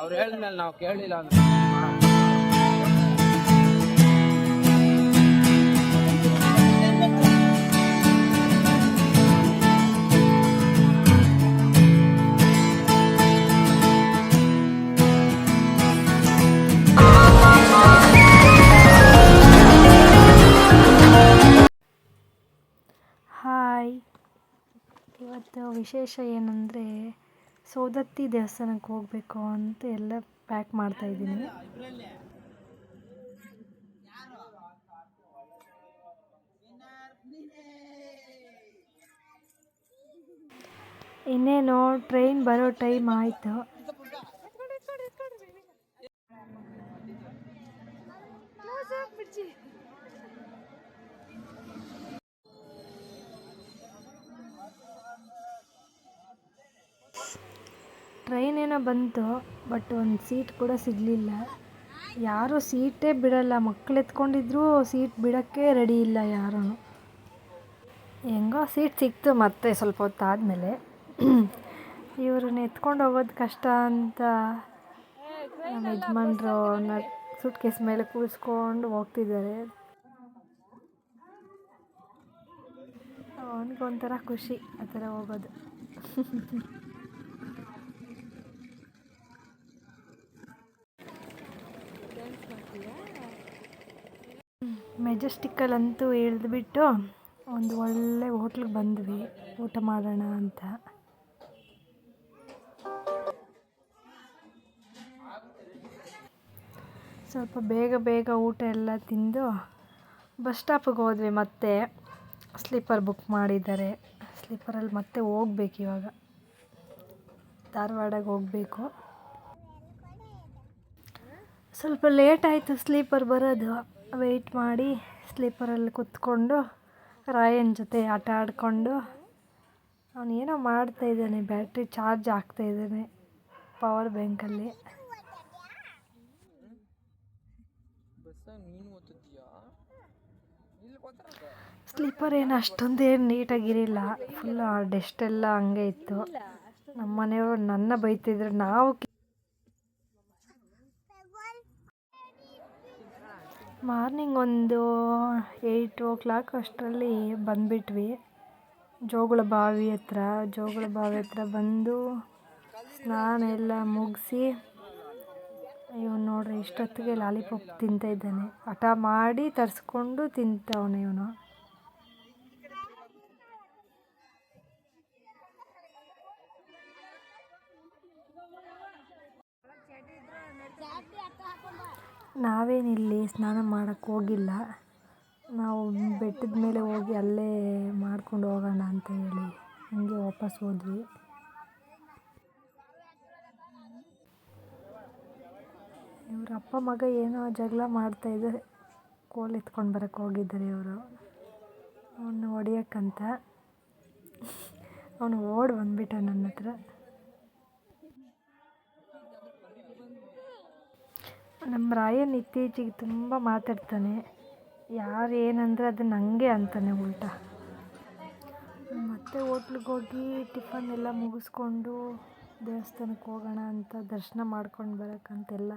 ಅವ್ರು ಹೇಳಿದ್ಮೇಲೆ ನಾವು ಕೇಳಲಿಲ್ಲ ಅಂದ್ರೆ ಹಾಯ್, ಇವತ್ತು ವಿಶೇಷ ಏನಂದರೆ ಸೌದತ್ತಿ ದೇವಸ್ಥಾನಕ್ಕೆ ಹೋಗಬೇಕು ಅಂತ ಎಲ್ಲ ಪ್ಯಾಕ್ ಮಾಡ್ತಾಯಿದ್ದೀನಿ. ಇನ್ನೇನು ಟ್ರೈನ್ ಬರೋ ಟೈಮ್ ಆಯಿತು. ಟ್ರೈನ್ ಏನೋ ಬಂತು, ಬಟ್ ಒಂದು ಸೀಟ್ ಕೂಡ ಸಿಗಲಿಲ್ಲ. ಯಾರೂ ಸೀಟೇ ಬಿಡಲ್ಲ, ಮಕ್ಕಳು ಎತ್ಕೊಂಡಿದ್ರು ಸೀಟ್ ಬಿಡೋಕ್ಕೆ ರೆಡಿ ಇಲ್ಲ ಯಾರೂ. ಹೆಂಗೋ ಸೀಟ್ ಸಿಕ್ತು ಮತ್ತೆ ಸ್ವಲ್ಪ ಹೊತ್ತಾದಮೇಲೆ. ಇವ್ರನ್ನ ಎತ್ಕೊಂಡು ಹೋಗೋದು ಕಷ್ಟ ಅಂತ ನಮ್ಮ ಯಜಮಾನ್ರು ಸೂಟ್ ಕೇಸ್ ಮೇಲೆ ಕೂರಿಸ್ಕೊಂಡು ಹೋಗ್ತಿದ್ದಾರೆ. ಅವನಿಗೊಂಥರ ಖುಷಿ ಆ ಥರ ಹೋಗೋದು. ಮೆಜೆಸ್ಟಿಕ್ಕಲ್ಲಂತೂ ಇಳಿದ್ಬಿಟ್ಟು ಒಂದು ಒಳ್ಳೆ ಹೋಟ್ಲಿಗೆ ಬಂದ್ವಿ ಊಟ ಮಾಡೋಣ ಅಂತ. ಸ್ವಲ್ಪ ಬೇಗ ಊಟ ಎಲ್ಲ ತಿಂದು ಬಸ್ ಸ್ಟಾಪಿಗೆ ಹೋದ್ವಿ. ಮತ್ತೆ ಸ್ಲೀಪರ್ ಬುಕ್ ಮಾಡಿದ್ದಾರೆ. ಸ್ಲೀಪರಲ್ಲಿ ಮತ್ತೆ ಹೋಗ್ಬೇಕು, ಇವಾಗ ಧಾರವಾಡಕ್ಕೆ ಹೋಗಬೇಕು. ಸ್ವಲ್ಪ ಲೇಟ್ ಆಯಿತು ಸ್ಲೀಪರ್ ಬರೋದು. ವೆಯ್ಟ್ ಮಾಡಿ ಸ್ಲೀಪರಲ್ಲಿ ಕೂತ್ಕೊಂಡು ರಾಯನ್ ಜೊತೆ ಆಟ ಆಡಿಕೊಂಡು ಅವನೇನೋ ಮಾಡ್ತಾಯಿದ್ದಾನೆ, ಬ್ಯಾಟ್ರಿ ಚಾರ್ಜ್ ಆಗ್ತಾಯಿದ್ದಾನೆ ಪವರ್ ಬ್ಯಾಂಕಲ್ಲಿ. ಸ್ಲೀಪರ್ ಏನು ಅಷ್ಟೊಂದೇನು ನೀಟಾಗಿರಲಿಲ್ಲ, ಫುಲ್ ಡೆಸ್ಟೆಲ್ಲ ಹಂಗೆ ಇತ್ತು. ನಮ್ಮ ಮನೆಯವರು ನನ್ನ ಬೈತಿದ್ರು. ನಾವು ಮಾರ್ನಿಂಗ್ ಒಂದು 8 ಅಷ್ಟರಲ್ಲಿ ಬಂದುಬಿಟ್ವಿ ಜೋಗುಳ ಬಾವಿ ಹತ್ರ ಬಂದು ಸ್ನಾನ ಎಲ್ಲ ಮುಗಿಸಿ ಇವನು ನೋಡ್ರಿ ಇಷ್ಟೊತ್ತಿಗೆ ಲಾಲಿಪಾಪ್ ತಿಂತಾಯಿದ್ದಾನೆ. ಹಠ ಮಾಡಿ ತರಿಸ್ಕೊಂಡು ತಿಂತವನೆ ಇವನು. ನಾವೇನಿಲ್ಲಿ ಸ್ನಾನ ಮಾಡೋಕ್ಕೆ ಹೋಗಿಲ್ಲ, ನಾವು ಬೆಟ್ಟದ ಮೇಲೆ ಹೋಗಿ ಅಲ್ಲೇ ಮಾಡ್ಕೊಂಡು ಹೋಗೋಣ ಅಂತ ಹೇಳಿ ಹಂಗೆ ವಾಪಸ್ ಹೋದ್ವಿ. ಇವ್ರ ಅಪ್ಪ ಮಗ ಏನೋ ಜಗಳ ಮಾಡ್ತಾಯಿದ್ದಾರೆ, ಕೋಲ್ ಎತ್ಕೊಂಡು ಬರೋಕ್ಕೆ ಹೋಗಿದ್ದಾರೆ ಇವರು ಅವನು ಹೊಡಿಯೋಕ್ಕಂತ. ಅವನು ಓಡಿ ಬಂದ್ಬಿಟ್ಟ ನನ್ನ ಹತ್ರ. ನಮ್ಮ ರಾಯನ್ ಇತ್ತೀಚೆಗೆ ತುಂಬ ಮಾತಾಡ್ತಾನೆ. ಯಾರು ಏನಂದರೆ ಅದನ್ನು ಹಂಗೆ ಅಂತಾನೆ ಉಲ್ಟಾ. ಮತ್ತೆ ಹೋಟ್ಲಿಗೆ ಹೋಗಿ ಟಿಫನ್ ಎಲ್ಲ ಮುಗಿಸ್ಕೊಂಡು ದೇವಸ್ಥಾನಕ್ಕೆ ಹೋಗೋಣ ಅಂತ ದರ್ಶನ ಮಾಡ್ಕೊಂಡು ಬರೋಕ್ಕಂತೆಲ್ಲ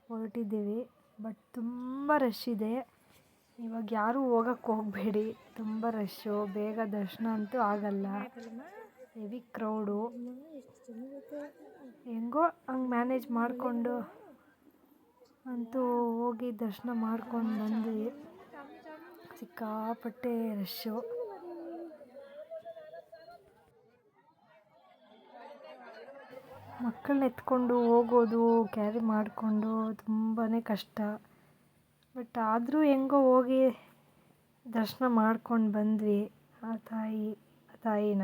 ಹೊರಟಿದ್ದೀವಿ. ಬಟ್ ತುಂಬ ರಶ್ ಇದೆ. ಇವಾಗ ಯಾರೂ ಹೋಗೋಕ್ಕೆ ಹೋಗಬೇಡಿ, ತುಂಬ ರಶ್ಶು, ಬೇಗ ದರ್ಶನ ಅಂತೂ ಆಗಲ್ಲ, ಹೆವಿ ಕ್ರೌಡು. ಹೆಂಗೋ ಹಂಗೆ ಮ್ಯಾನೇಜ್ ಮಾಡಿಕೊಂಡು ಅಂತೂ ಹೋಗಿ ದರ್ಶನ ಮಾಡ್ಕೊಂಡು ಬಂದ್ವಿ. ಸಿಕ್ಕಾಪಟ್ಟೆ ರಶ್ಶು. ಮಕ್ಕಳನ್ನ ಎತ್ಕೊಂಡು ಹೋಗೋದು, ಕ್ಯಾರಿ ಮಾಡಿಕೊಂಡು ತುಂಬಾ ಕಷ್ಟ. ಬಟ್ ಆದರೂ ಹೆಂಗೋ ಹೋಗಿ ದರ್ಶನ ಮಾಡ್ಕೊಂಡು ಬಂದ್ವಿ ಆ ತಾಯಿನ.